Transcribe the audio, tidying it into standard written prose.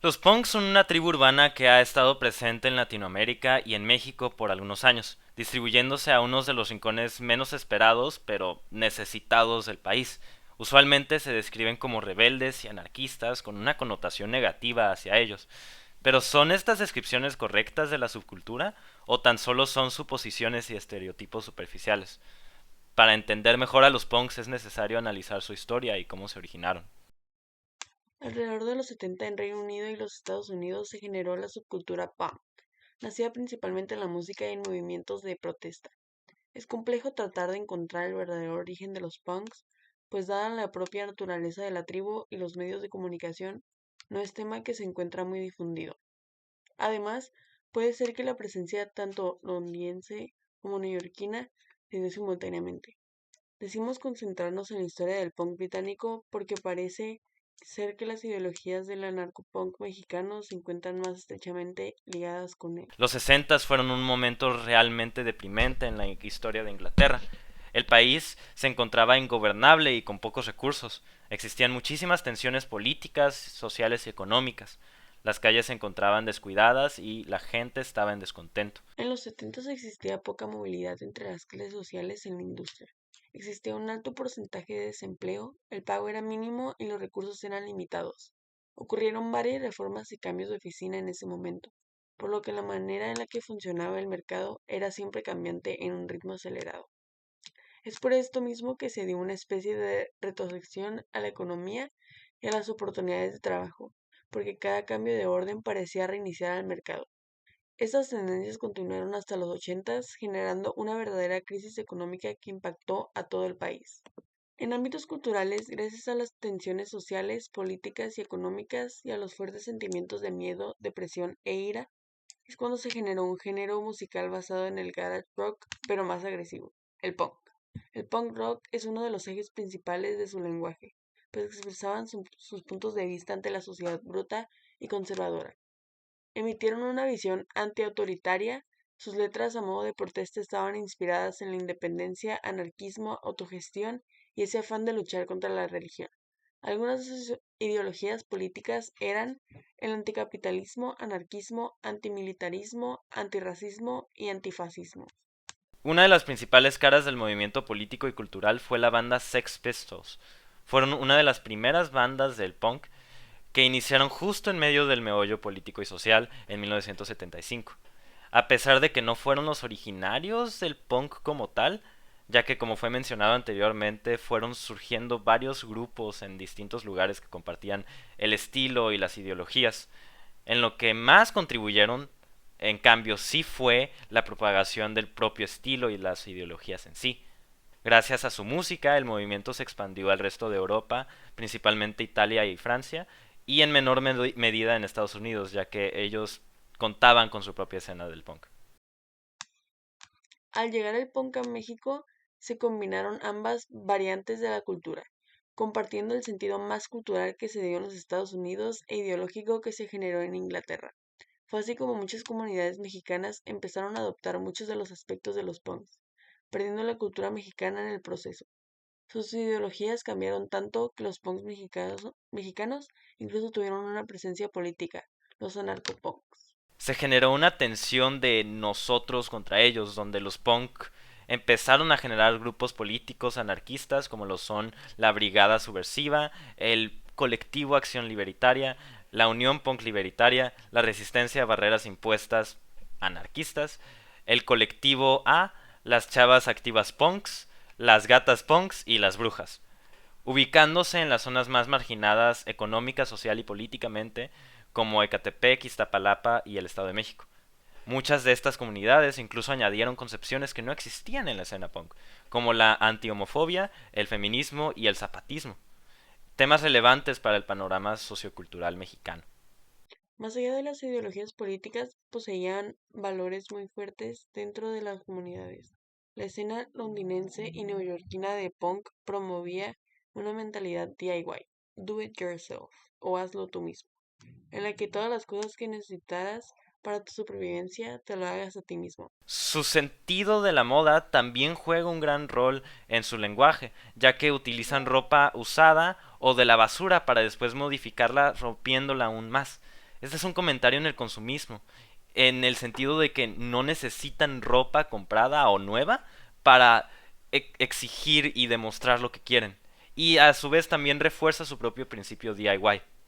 Los punks son una tribu urbana que ha estado presente en Latinoamérica y en México por algunos años, distribuyéndose a unos de los rincones menos esperados pero necesitados del país. Usualmente se describen como rebeldes y anarquistas con una connotación negativa hacia ellos. Pero ¿son estas descripciones correctas de la subcultura o tan solo son suposiciones y estereotipos superficiales? Para entender mejor a los punks es necesario analizar su historia y cómo se originaron. Alrededor de los 70 en Reino Unido y los Estados Unidos se generó la subcultura punk, nacida principalmente en la música y en movimientos de protesta. Es complejo tratar de encontrar el verdadero origen de los punks, pues dada la propia naturaleza de la tribu y los medios de comunicación, no es tema que se encuentra muy difundido. Además, puede ser que la presencia tanto londinense como neoyorquina se dio simultáneamente. Decimos concentrarnos en la historia del punk británico porque parece ser que las ideologías del anarcopunk mexicano se encuentran más estrechamente ligadas con él. Los 60 fueron un momento realmente deprimente en la historia de Inglaterra. El país se encontraba ingobernable y con pocos recursos. Existían muchísimas tensiones políticas, sociales y económicas. Las calles se encontraban descuidadas y la gente estaba en descontento. En los 70 existía poca movilidad entre las clases sociales en la industria. Existía un alto porcentaje de desempleo, el pago era mínimo y los recursos eran limitados. Ocurrieron varias reformas y cambios de oficina en ese momento, por lo que la manera en la que funcionaba el mercado era siempre cambiante en un ritmo acelerado. Es por esto mismo que se dio una especie de retrospección a la economía y a las oportunidades de trabajo, porque cada cambio de orden parecía reiniciar al mercado. Estas tendencias continuaron hasta los 80, generando una verdadera crisis económica que impactó a todo el país. En ámbitos culturales, gracias a las tensiones sociales, políticas y económicas y a los fuertes sentimientos de miedo, depresión e ira, es cuando se generó un género musical basado en el garage rock, pero más agresivo, el punk. El punk rock es uno de los ejes principales de su lenguaje, pues expresaban sus puntos de vista ante la sociedad bruta y conservadora. Emitieron una visión antiautoritaria, sus letras a modo de protesta estaban inspiradas en la independencia, anarquismo, autogestión y ese afán de luchar contra la religión. Algunas de sus ideologías políticas eran el anticapitalismo, anarquismo, antimilitarismo, antirracismo y antifascismo. Una de las principales caras del movimiento político y cultural fue la banda Sex Pistols. Fueron una de las primeras bandas del punk que iniciaron justo en medio del meollo político y social en 1975. A pesar de que no fueron los originarios del punk como tal, ya que como fue mencionado anteriormente, fueron surgiendo varios grupos en distintos lugares que compartían el estilo y las ideologías. En lo que más contribuyeron, en cambio, sí fue la propagación del propio estilo y las ideologías en sí. Gracias a su música, el movimiento se expandió al resto de Europa, principalmente Italia y Francia, y en menor medida en Estados Unidos, ya que ellos contaban con su propia escena del punk. Al llegar el punk a México, se combinaron ambas variantes de la cultura, compartiendo el sentido más cultural que se dio en los Estados Unidos e ideológico que se generó en Inglaterra. Fue así como muchas comunidades mexicanas empezaron a adoptar muchos de los aspectos de los punks, perdiendo la cultura mexicana en el proceso. Sus ideologías cambiaron tanto que los punks mexicanos incluso tuvieron una presencia política, los anarcopunks. Se generó una tensión de nosotros contra ellos, donde los punk empezaron a generar grupos políticos anarquistas como lo son la Brigada Subversiva, el Colectivo Acción Libertaria, la Unión Punk Libertaria, la Resistencia a Barreras Impuestas anarquistas, el Colectivo A, las Chavas Activas Punks, las Gatas Punks y las Brujas, ubicándose en las zonas más marginadas económica, social y políticamente, como Ecatepec, Iztapalapa y el Estado de México. Muchas de estas comunidades incluso añadieron concepciones que no existían en la escena punk, como la antihomofobia, el feminismo y el zapatismo, temas relevantes para el panorama sociocultural mexicano. Más allá de las ideologías políticas, poseían valores muy fuertes dentro de las comunidades. La escena londinense y neoyorquina de punk promovía una mentalidad DIY, do it yourself, o hazlo tú mismo, en la que todas las cosas que necesitaras para tu supervivencia te lo hagas a ti mismo. Su sentido de la moda también juega un gran rol en su lenguaje, ya que utilizan ropa usada o de la basura para después modificarla rompiéndola aún más. Este es un comentario en el consumismo, en el sentido de que no necesitan ropa comprada o nueva para exigir y demostrar lo que quieren. Y a su vez también refuerza su propio principio DIY.